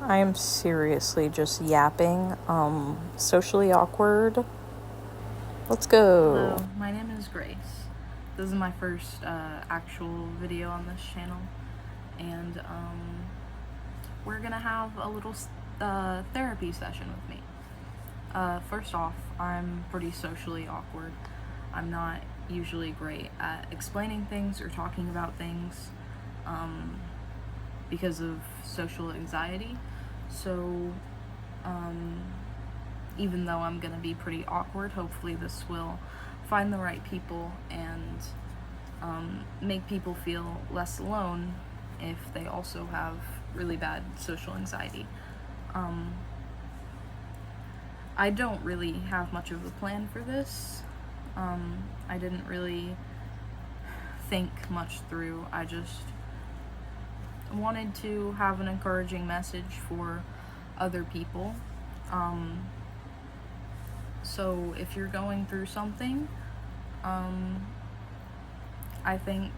I am seriously just yapping. Socially awkward. Let's go. Hello, my name is Grace. This is my first actual video on this channel, and we're gonna have a little therapy session with me. First off, I'm pretty socially awkward. I'm not usually great at explaining things or talking about things because of social anxiety. So, even though I'm gonna be pretty awkward, hopefully this will find the right people and make people feel less alone if they also have really bad social anxiety. I don't really have much of a plan for this. I didn't really think much through. I just wanted to have an encouraging message for other people. So if you're going through something, I think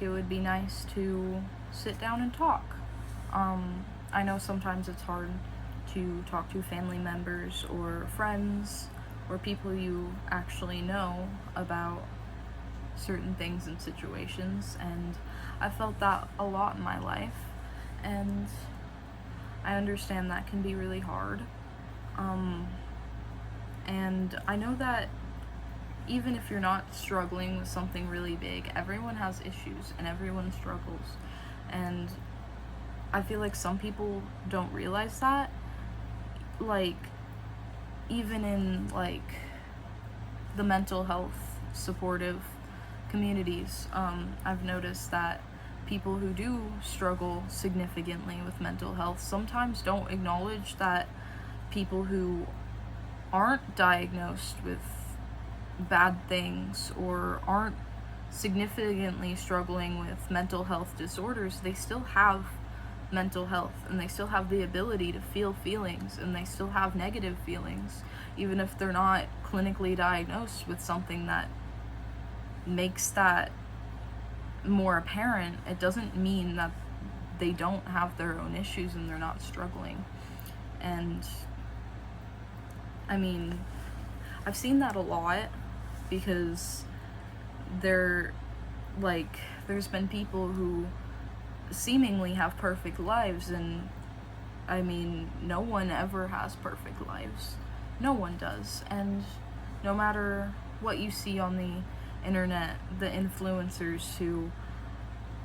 it would be nice to sit down and talk. I know sometimes it's hard to talk to family members or friends or people you actually know about certain things and situations, and I felt that a lot in my life, and I understand that can be really hard. And I know that even if you're not struggling with something really big, everyone has issues and everyone struggles. And I feel like some people don't realize that. Like, even in like the mental health supportive communities, I've noticed that people who do struggle significantly with mental health sometimes don't acknowledge that people who aren't diagnosed with bad things or aren't significantly struggling with mental health disorders, they still have mental health and they still have the ability to feel feelings and they still have negative feelings, even if they're not clinically diagnosed with something that makes that more apparent. It doesn't mean that they don't have their own issues and they're not struggling. And I mean, I've seen that a lot because there's been people who seemingly have perfect lives, and I mean, no one ever has perfect lives. No one does. And no matter what you see on the internet, the influencers who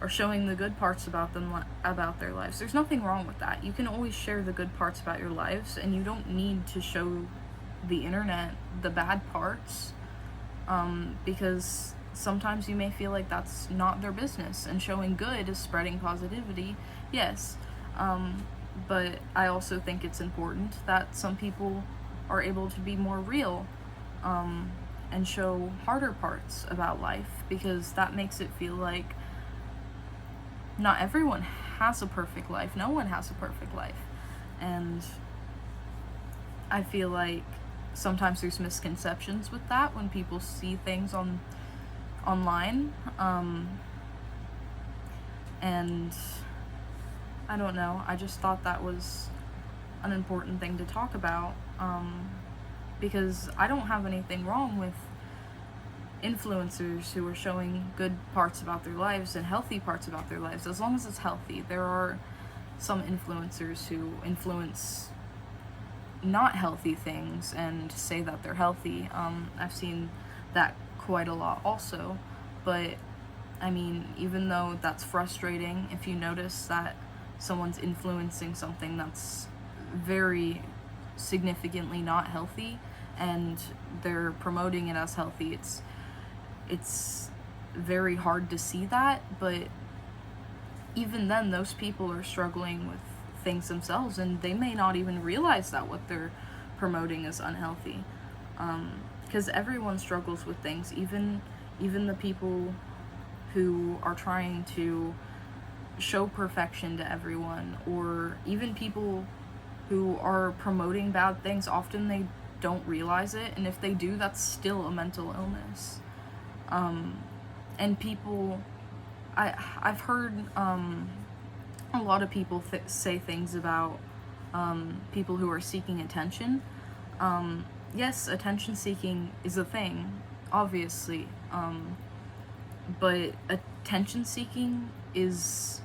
are showing the good parts about their lives, there's nothing wrong with that. You can always share the good parts about your lives, and you don't need to show the internet the bad parts, because sometimes you may feel like that's not their business, and showing good is spreading positivity, yes. But I also think it's important that some people are able to be more real, and show harder parts about life, because that makes it feel like not everyone has a perfect life. No one has a perfect life. And I feel like sometimes there's misconceptions with that when people see things online, and I don't know, I just thought that was an important thing to talk about, because I don't have anything wrong with influencers who are showing good parts about their lives and healthy parts about their lives, as long as it's healthy. There are some influencers who influence not healthy things and say that they're healthy. I've seen that quite a lot also, but I mean, even though that's frustrating, if you notice that someone's influencing something that's very significantly not healthy and they're promoting it as healthy, it's very hard to see that. But even then, those people are struggling with things themselves, and they may not even realize that what they're promoting is unhealthy, because everyone struggles with things, even the people who are trying to show perfection to everyone, or even people who are promoting bad things. Often they don't realize it, and if they do, that's still a mental illness. And people, I've heard a lot of people say things about people who are seeking attention. Yes, attention seeking is a thing, obviously, but attention seeking is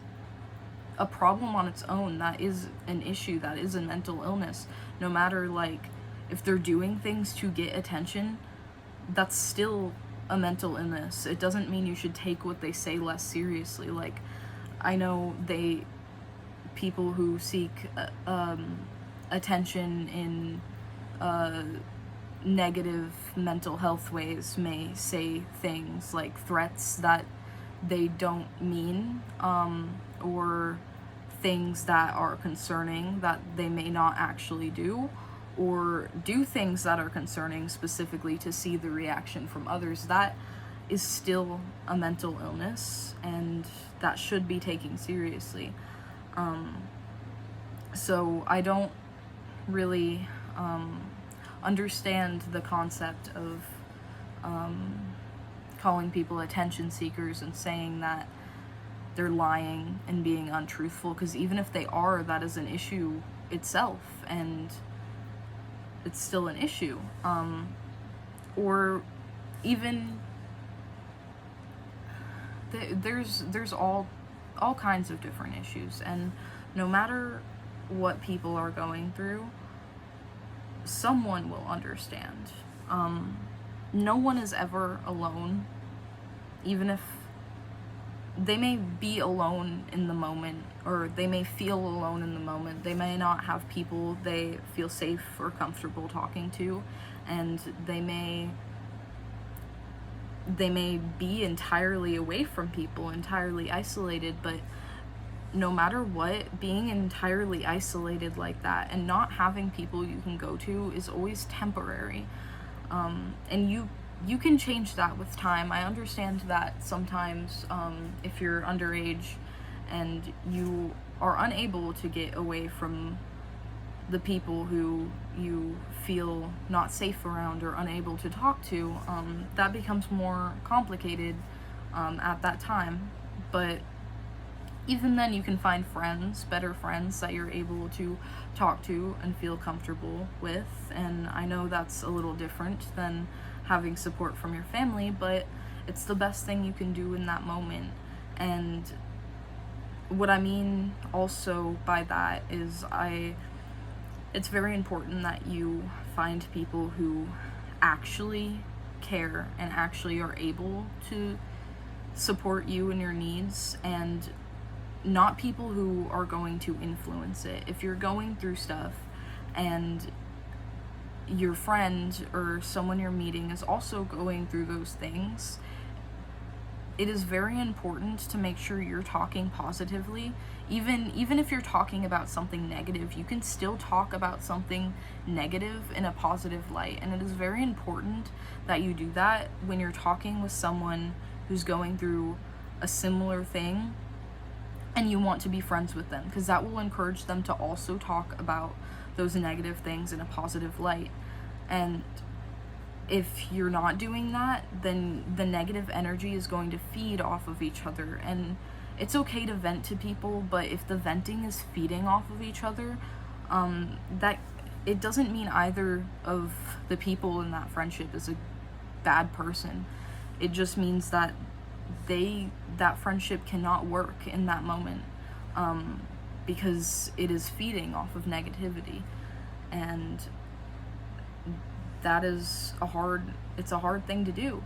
a problem on its own. That is an issue, that is a mental illness. No matter, like, if they're doing things to get attention, that's still a mental illness. It doesn't mean you should take what they say less seriously. Like, I know people who seek attention in negative mental health ways may say things like threats that they don't mean, or things that are concerning that they may not actually do, or do things that are concerning specifically to see the reaction from others. That is still a mental illness, and that should be taken seriously. So I don't really understand the concept of calling people attention seekers and saying that they're lying and being untruthful, because even if they are, that is an issue itself, and it's still an issue. Or even there's all kinds of different issues, and no matter what people are going through, someone will understand. No one is ever alone, even if they may be alone in the moment, or they may feel alone in the moment. They may not have people they feel safe or comfortable talking to, and they may be entirely away from people, entirely isolated. But no matter what, being entirely isolated like that and not having people you can go to is always temporary. And you can change that with time. I understand that sometimes if you're underage and you are unable to get away from the people who you feel not safe around or unable to talk to, that becomes more complicated at that time. But even then, you can find friends, better friends that you're able to talk to and feel comfortable with. And I know that's a little different than having support from your family, but it's the best thing you can do in that moment. And what I mean also by that is it's very important that you find people who actually care and actually are able to support you and your needs, and not people who are going to influence it. If you're going through stuff and your friend or someone you're meeting is also going through those things, it is very important to make sure you're talking positively. Even if you're talking about something negative, you can still talk about something negative in a positive light. And it is very important that you do that when you're talking with someone who's going through a similar thing and you want to be friends with them, because that will encourage them to also talk about those negative things in a positive light. And if you're not doing that, then the negative energy is going to feed off of each other. And it's okay to vent to people, but if the venting is feeding off of each other, that it doesn't mean either of the people in that friendship is a bad person. It just means that that friendship cannot work in that moment, because it is feeding off of negativity. And that is a hard thing to do.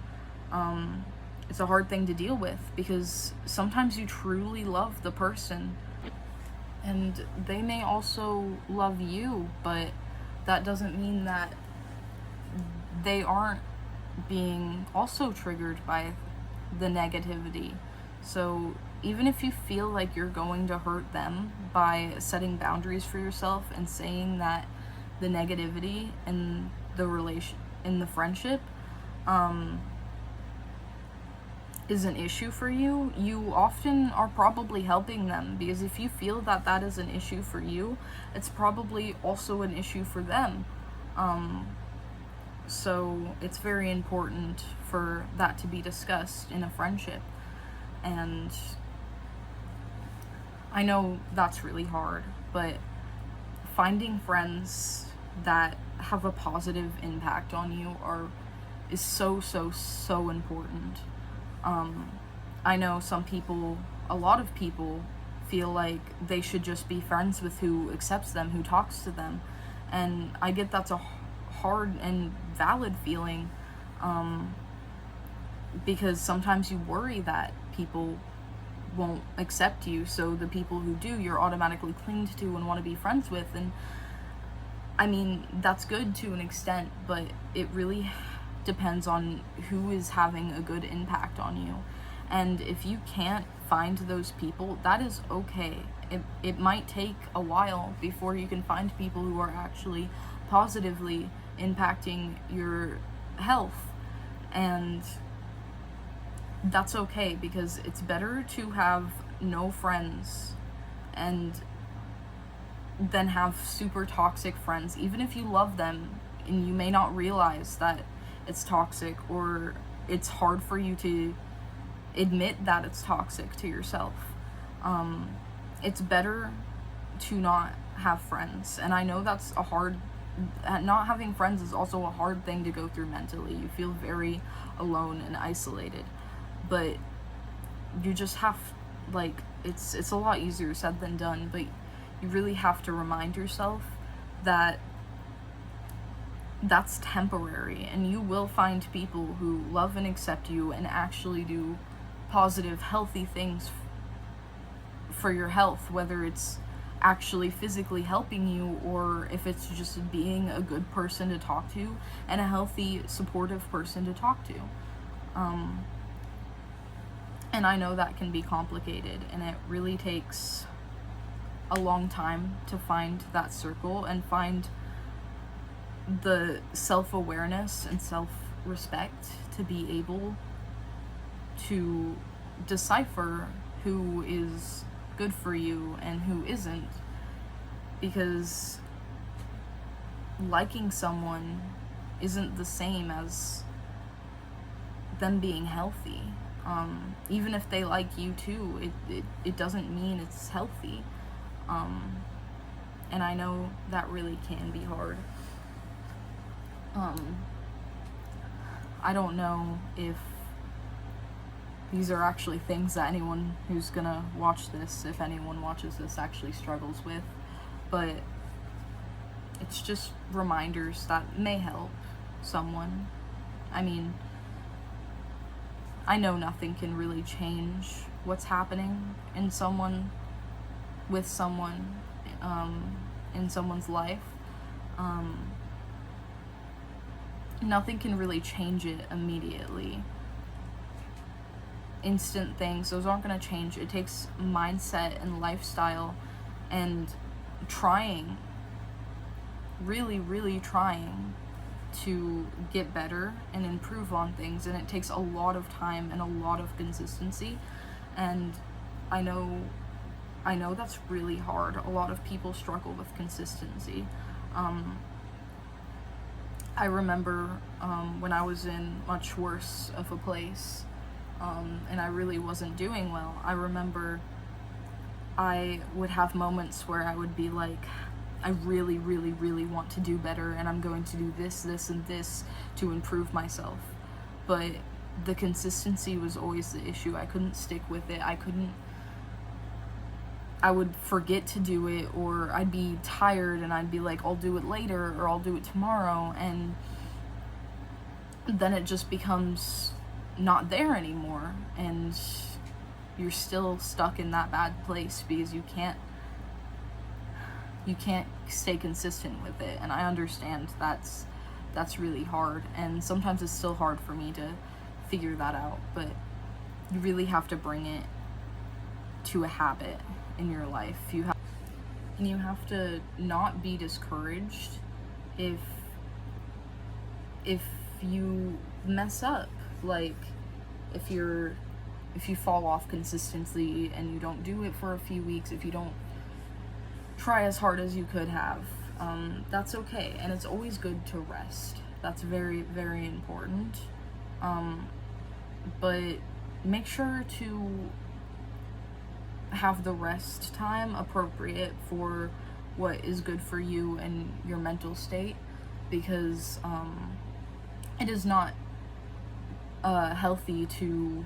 It's a hard thing to deal with, because sometimes you truly love the person and they may also love you, but that doesn't mean that they aren't being also triggered by the negativity. So even if you feel like you're going to hurt them by setting boundaries for yourself and saying that the negativity in the friendship is an issue for you, you often are probably helping them, because if you feel that that is an issue for you, it's probably also an issue for them. So it's very important for that to be discussed in a friendship. And I know that's really hard, but finding friends that have a positive impact on you is so important. I know a lot of people feel like they should just be friends with who accepts them, who talks to them, and I get that's a hard and valid feeling, because sometimes you worry that people won't accept you, so the people who do, you're automatically clinged to and want to be friends with. And I mean, that's good to an extent, but it really depends on who is having a good impact on you. And if you can't find those people, that is okay. It might take a while before you can find people who are actually positively impacting your health, and that's okay, because it's better to have no friends and then have super toxic friends, even if you love them and you may not realize that it's toxic, or it's hard for you to admit that it's toxic to yourself. It's better to not have friends. And I know that's not having friends is also a hard thing to go through mentally. You feel very alone and isolated, but you just have, like, it's a lot easier said than done, but you really have to remind yourself that that's temporary, and you will find people who love and accept you and actually do positive, healthy things for your health, whether it's actually physically helping you, or if it's just being a good person to talk to and a healthy, supportive person to talk to. And I know that can be complicated, and it really takes a long time to find that circle and find the self-awareness and self-respect to be able to decipher who is good for you and who isn't, because liking someone isn't the same as them being healthy. Even if they like you too, it doesn't mean it's healthy. And I know that really can be hard. I don't know if these are actually things that anyone who's gonna watch this, if anyone watches this, actually struggles with, but it's just reminders that may help someone. I mean, I know nothing can really change what's happening in someone, with someone, in someone's life. Nothing can really change it immediately. Instant things, those aren't going to change. It takes mindset and lifestyle and trying, really trying to get better and improve on things, and it takes a lot of time and a lot of consistency. And I know that's really hard. A lot of people struggle with consistency. I remember when I was in much worse of a place, and I really wasn't doing well. I remember I would have moments where I would be like, I really want to do better, and I'm going to do this, and this to improve myself. But the consistency was always the issue. I couldn't stick with it. I would forget to do it, or I'd be tired and I'd be like, I'll do it later, or I'll do it tomorrow, and then it just becomes not there anymore, and you're still stuck in that bad place because you can't stay consistent with it. And I understand that's really hard, and sometimes it's still hard for me to figure that out, but you really have to bring it to a habit in your life. You have to not be discouraged if you mess up, like if you fall off consistently and you don't do it for a few weeks, if you don't try as hard as you could have, that's okay. And it's always good to rest. That's very important. But make sure to have the rest time appropriate for what is good for you and your mental state, because it is not healthy to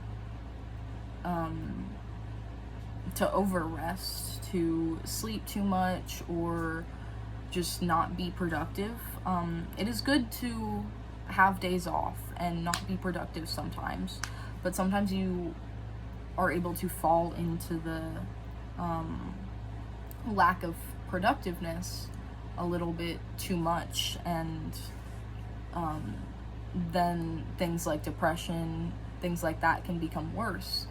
over rest, to sleep too much, or just not be productive. It is good to have days off and not be productive sometimes, but sometimes you are able to fall into the lack of productiveness a little bit too much, and then things like depression, things like that can become worse.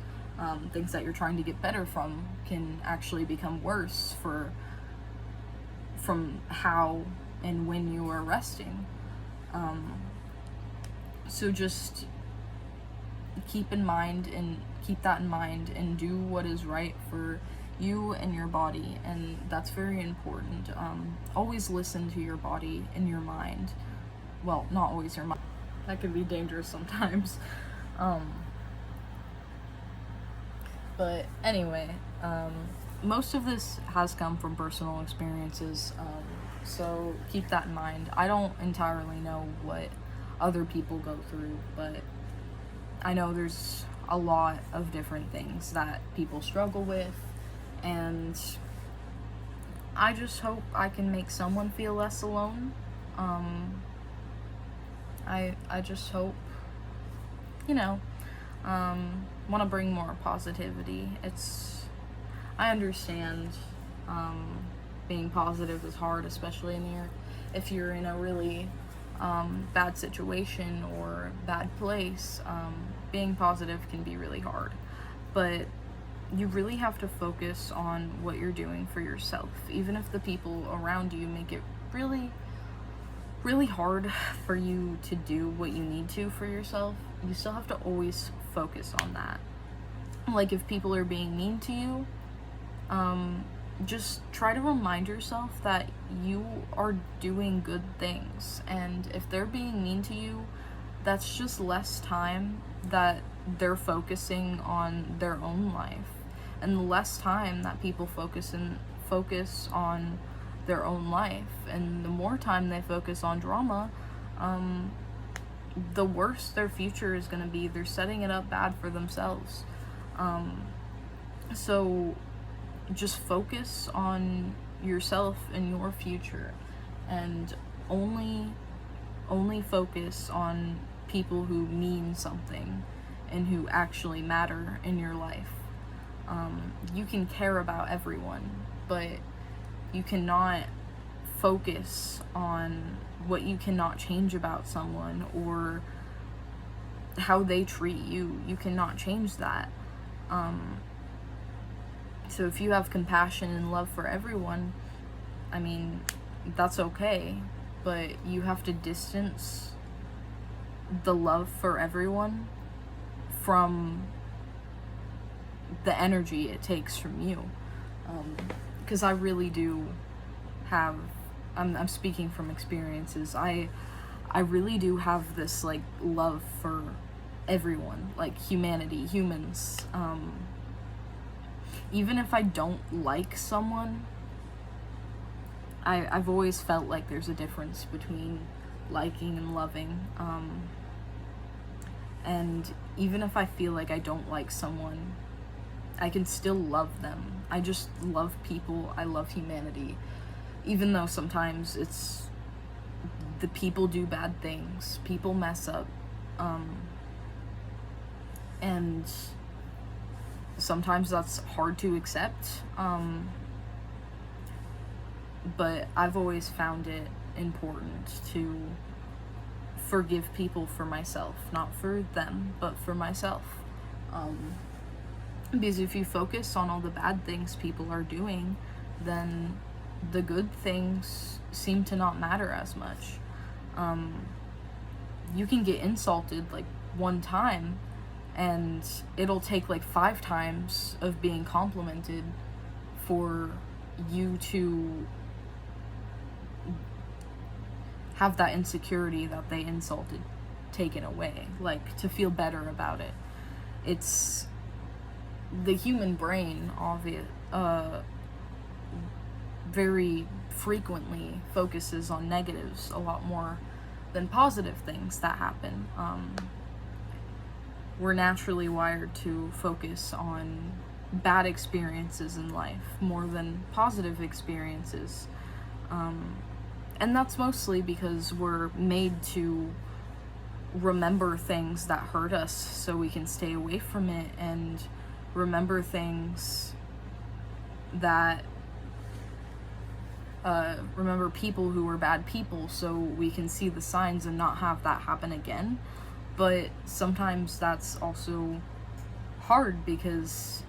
Things that you're trying to get better from can actually become worse from how and when you are resting. So just keep that in mind and do what is right for you and your body, and that's very important. Always listen to your body and your mind. Well, not always your mind. That can be dangerous sometimes. But anyway, most of this has come from personal experiences, so keep that in mind. I don't entirely know what other people go through, but I know there's a lot of different things that people struggle with, and I just hope I can make someone feel less alone. I just hope, want to bring more positivity. I understand being positive is hard, especially if you're in a really bad situation or bad place. Being positive can be really hard, but you really have to focus on what you're doing for yourself. Even if the people around you make it really, really hard for you to do what you need to for yourself, you still have to always focus on that. Like, if people are being mean to you, just try to remind yourself that you are doing good things, and if they're being mean to you, that's just less time that they're focusing on their own life, and the less time that people focus on their own life, and the more time they focus on drama, the worse their future is going to be. They're setting it up bad for themselves. So just focus on yourself and your future, and only focus on people who mean something and who actually matter in your life. You can care about everyone, but you cannot focus on what you cannot change about someone, or how they treat you. You cannot change that. So if you have compassion and love for everyone, I mean, that's okay, but you have to distance the love for everyone from the energy it takes from you. Because I really do have, I'm speaking from experiences, I really do have this, like, love for everyone, like humanity, humans. Even if I don't like someone, I've always felt like there's a difference between liking and loving. And even if I feel like I don't like someone, I can still love them. I just love people. I love humanity. Even though sometimes the people do bad things, people mess up, and sometimes that's hard to accept, but I've always found it important to forgive people for myself, not for them, but for myself. Because if you focus on all the bad things people are doing, then the good things seem to not matter as much. You can get insulted like one time, and it'll take like 5 times of being complimented for you to have that insecurity that they insulted taken away, like to feel better about it. the human brain, very frequently focuses on negatives a lot more than positive things that happen. We're naturally wired to focus on bad experiences in life more than positive experiences. And that's mostly because we're made to remember things that hurt us so we can stay away from it, and remember things that remember people who were bad people so we can see the signs and not have that happen again. But sometimes that's also hard because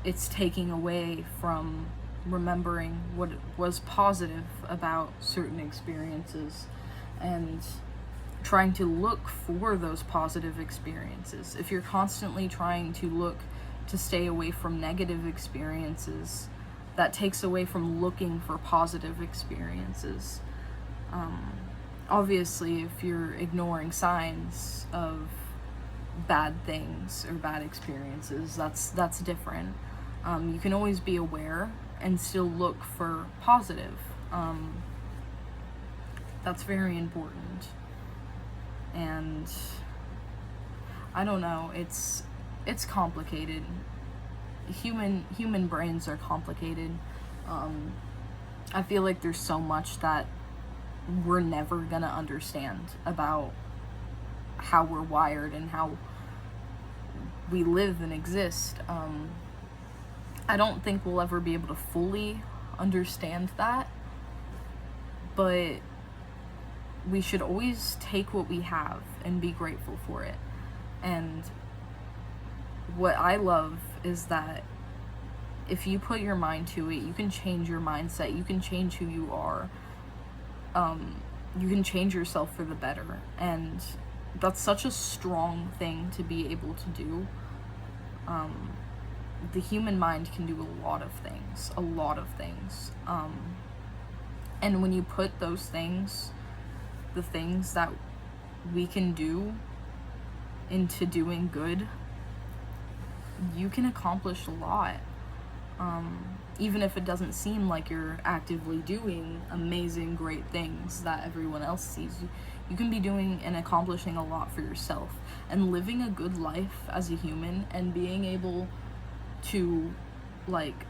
it's taking away from remembering what was positive about certain experiences and trying to look for those positive experiences. If you're constantly trying to look to stay away from negative experiences, that takes away from looking for positive experiences. Obviously, if you're ignoring signs of bad things or bad experiences, that's different. You can always be aware and still look for positive. That's very important. And I don't know, it's complicated. Human brains are complicated. I feel like there's so much that we're never gonna understand about how we're wired and how we live and exist. I don't think we'll ever be able to fully understand that, but we should always take what we have and be grateful for it. And what I love is that if you put your mind to it, you can change your mindset, you can change who you are, you can change yourself for the better. And that's such a strong thing to be able to do. The human mind can do a lot of things. And when you put those things, the things that we can do, into doing good, you can accomplish a lot. Even if it doesn't seem like you're actively doing amazing, great things that everyone else sees, you can be doing and accomplishing a lot for yourself and living a good life as a human, and being able to like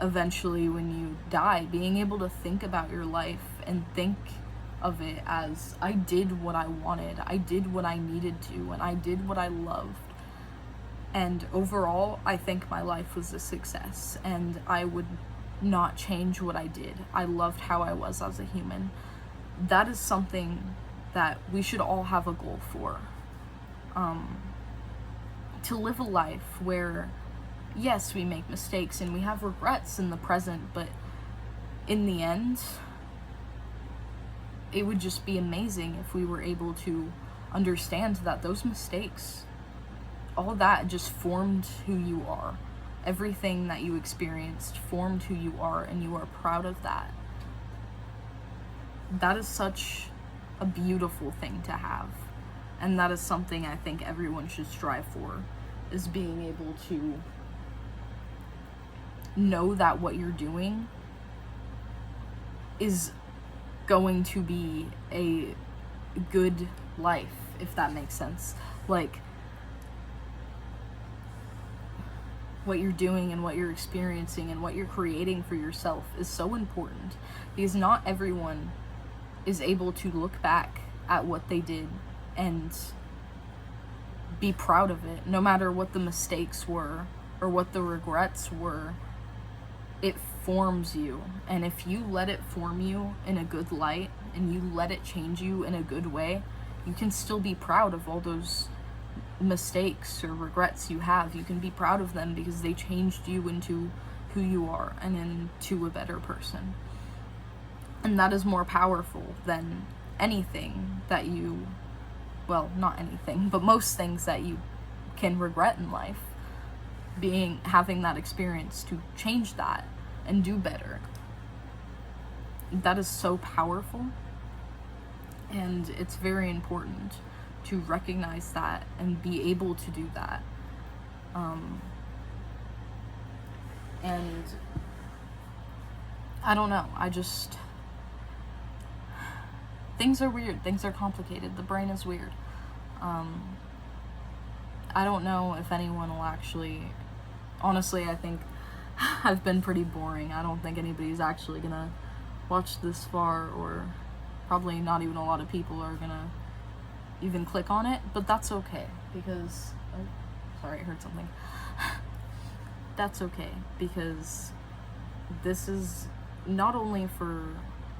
eventually when you die, being able to think about your life and think of it as, I did what I wanted, I did what I needed to, and I did what I loved. And overall, I think my life was a success, and I would not change what I did. I loved how I was as a human. That is something that we should all have a goal for. To live a life where, yes, we make mistakes and we have regrets in the present, but in the end, it would just be amazing if we were able to understand that those mistakes, all that just formed who you are. Everything that you experienced formed who you are, and you are proud of that. That is such a beautiful thing to have. And that is something I think everyone should strive for, is being able to know that what you're doing is going to be a good life, if that makes sense. Like, what you're doing and what you're experiencing and what you're creating for yourself is so important, because not everyone is able to look back at what they did and be proud of it, no matter what the mistakes were or what the regrets were. It forms you, and if you let it form you in a good light and you let it change you in a good way, you can still be proud of all those mistakes or regrets you have. You can be proud of them because they changed you into who you are and into a better person. And that is more powerful than anything that you, well, not anything, but most things that you can regret in life. Having that experience to change that and do better. That is so powerful, and it's very important to recognize that and be able to do that. And I don't know, things are weird, things are complicated, the brain is weird. I don't know if anyone will actually, honestly, I think I've been pretty boring. I don't think anybody's actually gonna watch this far, or probably not even a lot of people are gonna even click on it, but that's okay, because, oh, sorry, I heard something. That's okay, because this is not only for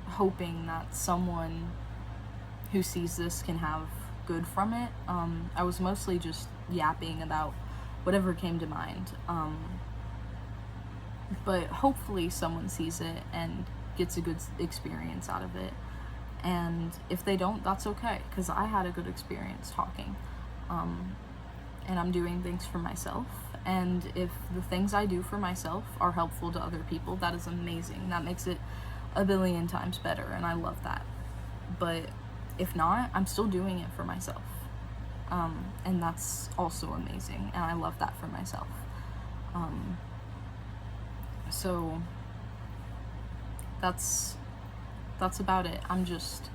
hoping that someone who sees this can have good from it. I was mostly just yapping about whatever came to mind. But hopefully someone sees it and gets a good experience out of it. And if they don't, that's okay, because I had a good experience talking. And I'm doing things for myself. And if the things I do for myself are helpful to other people, that is amazing. That makes it a billion times better, and I love that. But if not, I'm still doing it for myself. And that's also amazing, and I love that for myself. So that's about it. I'm just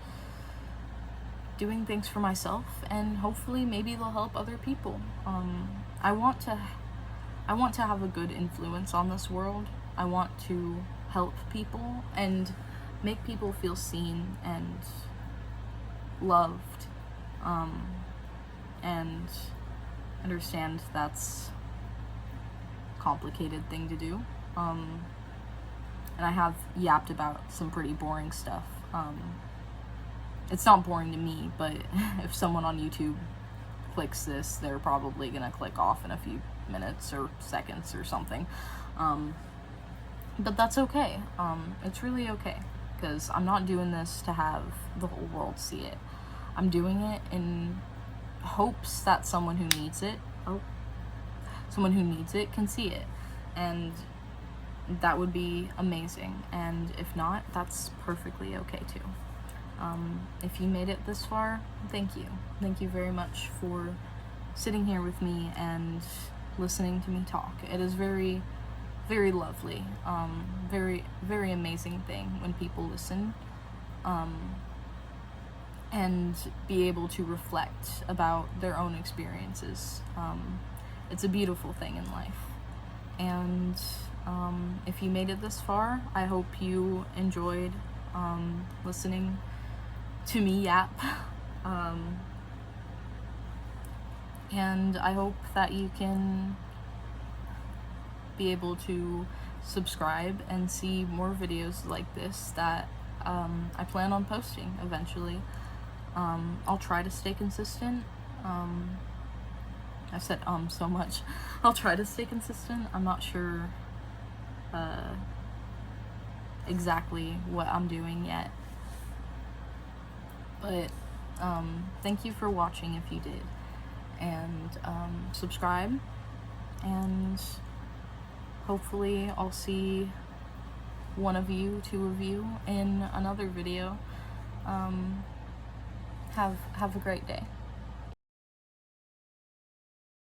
doing things for myself, and hopefully maybe they'll help other people. I want to have a good influence on this world. I want to help people and make people feel seen and loved, and understand that's a complicated thing to do. And I have yapped about some pretty boring stuff. It's not boring to me, but if someone on YouTube clicks this, they're probably gonna click off in a few minutes or seconds or something. But that's okay. It's really okay, because I'm not doing this to have the whole world see it. I'm doing it in hopes that someone who needs it can see it, and that would be amazing. And if not, that's perfectly okay too. If you made it this far, thank you. Thank you very much for sitting here with me and listening to me talk. It is very, very lovely. Very, very amazing thing when people listen, and be able to reflect about their own experiences. It's a beautiful thing in life. And if you made it this far, I hope you enjoyed listening to me yap. And I hope that you can be able to subscribe and see more videos like this that I plan on posting eventually. I'll try to stay consistent. I've said so much. I'll try to stay consistent. I'm not sure exactly what I'm doing yet. But thank you for watching if you did. And subscribe. And hopefully I'll see one of you, two of you in another video. Have a great day.